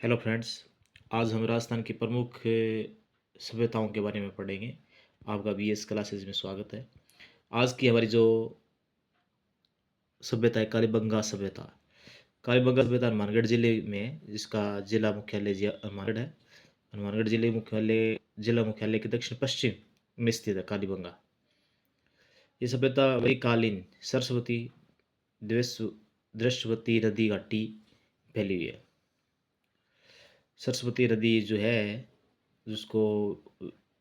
Hello friends. आज हम राजस्थान की प्रमुख सभ्यताओं के बारे में पढ़ेंगे। आपका बीएस क्लासेस में स्वागत है। आज की हमारी जो सभ्यता है कालीबंगा सभ्यता। कालीबंगा सभ्यता हनुमानगढ़ जिले में है, जिसका जिला मुख्यालय हनुमानगढ़ है। हनुमानगढ़ जिला मुख्यालय के दक्षिण पश्चिम में स्थित है कालीबंगा। ये सभ्यता वही कालीन सरस्वती दृश्यवती नदी घाटी फैली हुई है। सरस्वती नदी जो है, जिसको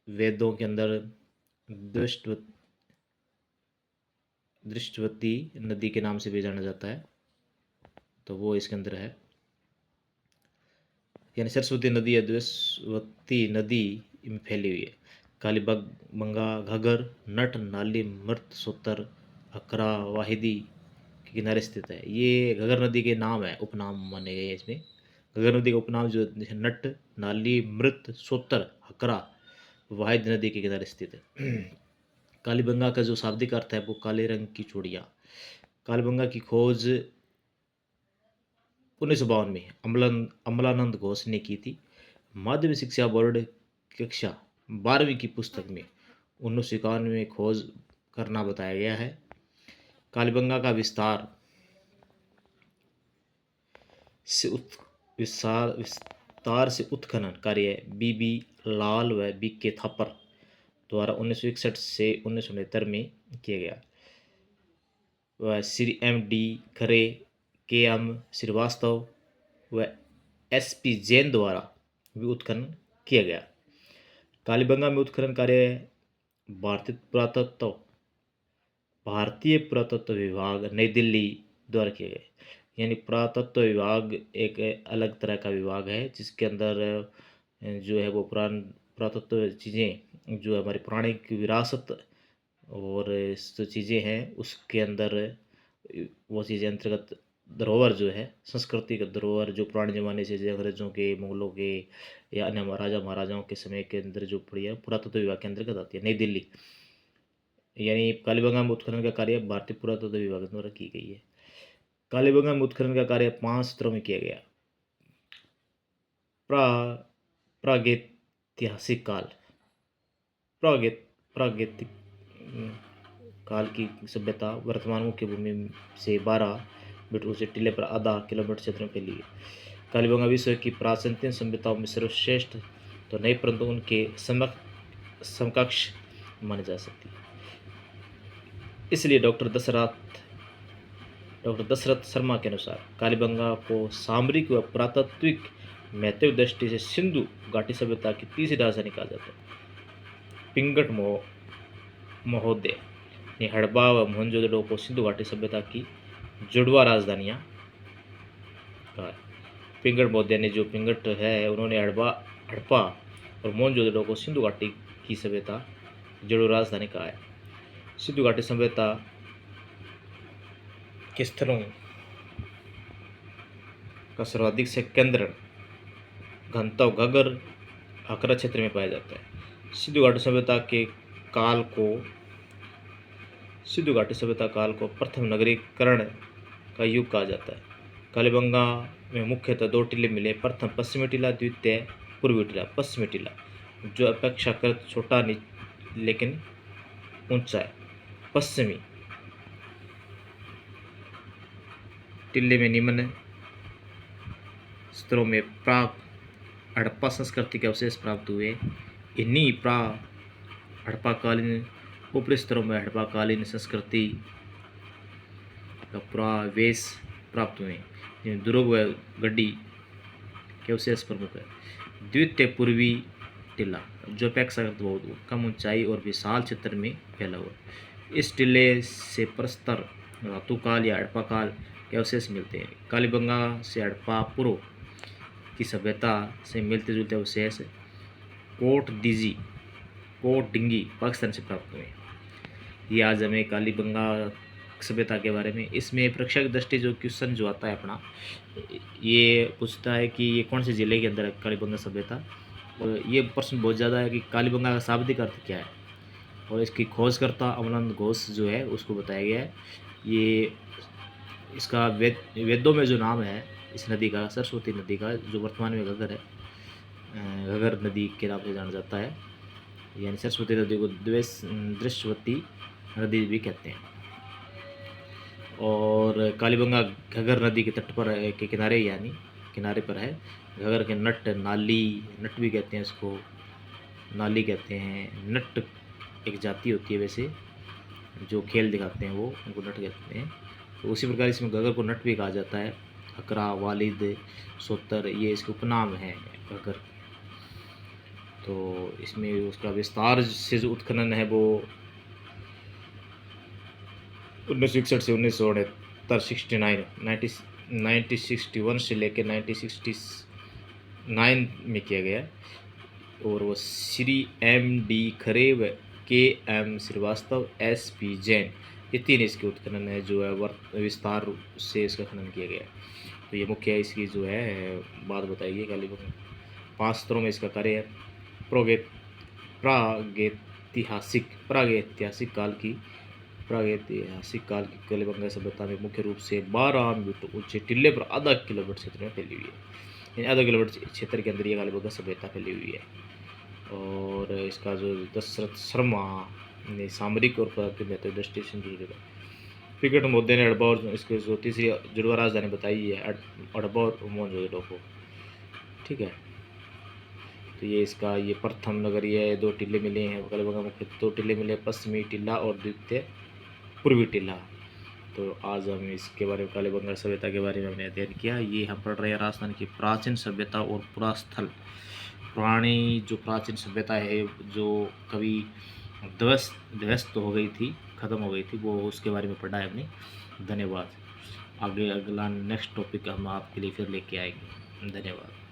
वेदों के अंदर दृष्टवती दृष्टवती नदी के नाम से भी जाना जाता है, तो वो इसके अंदर है। यानी सरस्वती नदी या दृष्टवती नदी में फैली हुई है। कालीबंगा घगर नट नाली मृत सोतर अकरा वाहिदी के किनारे स्थित है। ये घगर नदी के नाम है, उपनाम माने गए हैं इसमें। घगर नदी का उपनाम जो है नट नाली मृत सोतर हकरा वाहिद नदी के किनारे स्थित है। कालीबंगा का जो शाब्दिक अर्थ है वो काले रंग की चूड़ियाँ। कालीबंगा की खोज 1952 में अमलानंद घोष ने की थी। माध्यमिक शिक्षा बोर्ड कक्षा 12वीं की पुस्तक में 1951 में खोज करना बताया गया है। कालीबंगा का विस्तार से उत्खनन कार्य बीबी लाल व बीके थापर द्वारा 1961 से 1969 में किया गया। वह श्री एम डी खरे, के एम श्रीवास्तव व एस पी जैन द्वारा भी उत्खनन किया गया। कालीबंगा में उत्खनन कार्य भारतीय पुरातत्व विभाग नई दिल्ली द्वारा किए गए। यानी पुरातत्व विभाग एक अलग तरह का विभाग है, जिसके अंदर जो है वो पुरातत्व चीज़ें जो हमारी पौराणिक विरासत और जो चीज़ें हैं उसके अंदर वो चीज़ें अंतर्गत धरोहर जो है, संस्कृति का धरोहर जो पुराने ज़माने से जो अंग्रेज़ों के, मुगलों के या अन्य राजा महाराजाओं के समय के अंदर जो पड़ी है, पुरातत्व विभाग के अंतर्गत आती है नई दिल्ली। यानी कालीबंगा में उत्खनन का कार्य भारतीय पुरातत्व विभाग द्वारा की गई है। कालीबंगा में उत्खनन का कार्य 5 स्तरों में किया गया। प्रागैतिहासिक काल, प्रागैतिक काल की सभ्यता वर्तमान मुख्य भूमि से 12 मीटर ऊंचे टीले पर आधा किलोमीटर क्षेत्र में फैली है। कालीबंगा विश्व की प्राचीनतम सभ्यताओं में सर्वश्रेष्ठ तो नहीं, परंतु उनके समकक्ष मानी जा सकती है। इसलिए डॉक्टर दशरथ शर्मा के अनुसार कालीबंगा को सामरिक व पुरातात्विक महत्व दृष्टि से सिंधु घाटी सभ्यता की तीसरी राजधानी कहा जाता है। पिंगट महोदय ने हड़प्पा व मोहनजोदड़ो को सिंधु घाटी सभ्यता की जुड़वा राजधानियां कहा। पिंगट महोदय ने, जो पिंगट है, उन्होंने हड़प्पा और मोहनजोदड़ो को सिंधु घाटी की सभ्यता जुड़वा राजधानी कहा है। सिंधु घाटी सभ्यता के स्थलों का सर्वाधिक से केंद्र घनत्व घगर अकरा क्षेत्र में पाया जाता है। सिंधु घाटी सभ्यता काल को प्रथम नगरीकरण का युग कहा जाता है। कालीबंगा में मुख्यतः 2 टीले मिले। प्रथम पश्चिमी टीला, द्वितीय पूर्वी टीला। पश्चिमी टीला जो अपेक्षाकृत छोटा लेकिन ऊंचा है। पश्चिमी टीले में निम्न स्तरों में प्राग हड़प्पा संस्कृति के अवशेष प्राप्त हुए। इन्हीं हड़प्पाकालीन ऊपरी स्तरों में हड़प्पाकालीन संस्कृति का पुरावेश प्राप्त हुए, जिनमें दुर्ग व गड्डी के अवशेष प्रमुख है। द्वितीय पूर्वी टीला जो अपेक्षाकृत बहुत कम ऊंचाई और विशाल क्षेत्र में फैला हुआ। इस टीले से परस्तर धातुकाल या हड़प्पाकाल के अवशेष मिलते हैं। कालीबंगा से हड़प्पा पूर्व की सभ्यता से मिलते जुलते अवशेष कोट डिंगी पाकिस्तान से प्राप्त हुए। ये आज हमें कालीबंगा सभ्यता के बारे में। इसमें प्रेक्षक दृष्टि जो क्वेश्चन जो आता है अपना, ये पूछता है कि ये कौन से जिले के अंदर है कालीबंगा सभ्यता। और ये प्रश्न बहुत ज़्यादा है कि कालीबंगा का शाब्दिक अर्थ क्या है, और इसकी खोजकर्ता अमलानंद घोष जो है उसको बताया गया है। ये इसका वेदों में जो नाम है इस नदी का, सरस्वती नदी का, जो वर्तमान में घग्गर है, घग्गर नदी के नाम से जाना जाता है। यानी सरस्वती नदी को दृश्यवती नदी भी कहते हैं। और कालीबंगा घग्गर नदी के तट पर के किनारे, यानी किनारे पर है। घग्गर के नट, नाली, नट भी कहते हैं इसको, नाली कहते हैं। नट एक जाति होती है वैसे, जो खेल दिखाते हैं वो, उनको नट कहते हैं। तो उसी प्रकार इसमें घग्गर को नट भी कहा जाता है। हकरा, वालिद, सोतर, ये इसके उपनाम हैं घग्गर। तो इसमें उसका विस्तार से जो उत्खनन है वो 1961 से 1969, 1961 से लेकर 1969 में किया गया। और वो श्री M.D. खरे व K.M. श्रीवास्तव, S.P. जैन, ये 3 इसके उत्खनन है जो है विस्तार से इसका खनन किया गया। तो ये मुख्य इसकी जो है बात बताई गई कालीबंगा। 5 स्तरों में इसका कार्य है। प्रागैतिहासिक काल की कालीबंगा सभ्यता में मुख्य रूप से 12 मीटर ऊंचे टिल्ले पर आधा किलोमीटर क्षेत्र में फैली हुई है। यानी आधा किलोमीटर क्षेत्र के अंदर ये कालीबंगा सभ्यता फैली हुई है। और इसका जो दशरथ शर्मा ने सामरिक और पदार्थिक महत्व दृष्टि से जुड़ेगा। क्रिकेट मोदी ने हड़प्पा और इसके जो तीसरी जुड़वा राजधानी बताई है हड़प्पा और मोहनजोदड़ो को। ठीक है, तो ये इसका ये प्रथम नगरीय है। 2 टिल्ले मिले हैं कालीबंगा में, 2 टिल्ले मिले, पश्चिमी टिल्ला और द्वितीय पूर्वी टिल्ला। तो आज हम इसके बारे में, कालीबंगा सभ्यता के बारे में हमने अध्ययन किया। ये हम पढ़ रहे हैं राजस्थान की प्राचीन सभ्यता और पुरास्थल। पुरानी जो प्राचीन सभ्यता है जो कभी ध्वस्त हो गई थी, ख़त्म हो गई थी, वो उसके बारे में पढ़ा है हमने। धन्यवाद। आगे अगला नेक्स्ट टॉपिक हम आपके लिए फिर लेके आएंगे। धन्यवाद।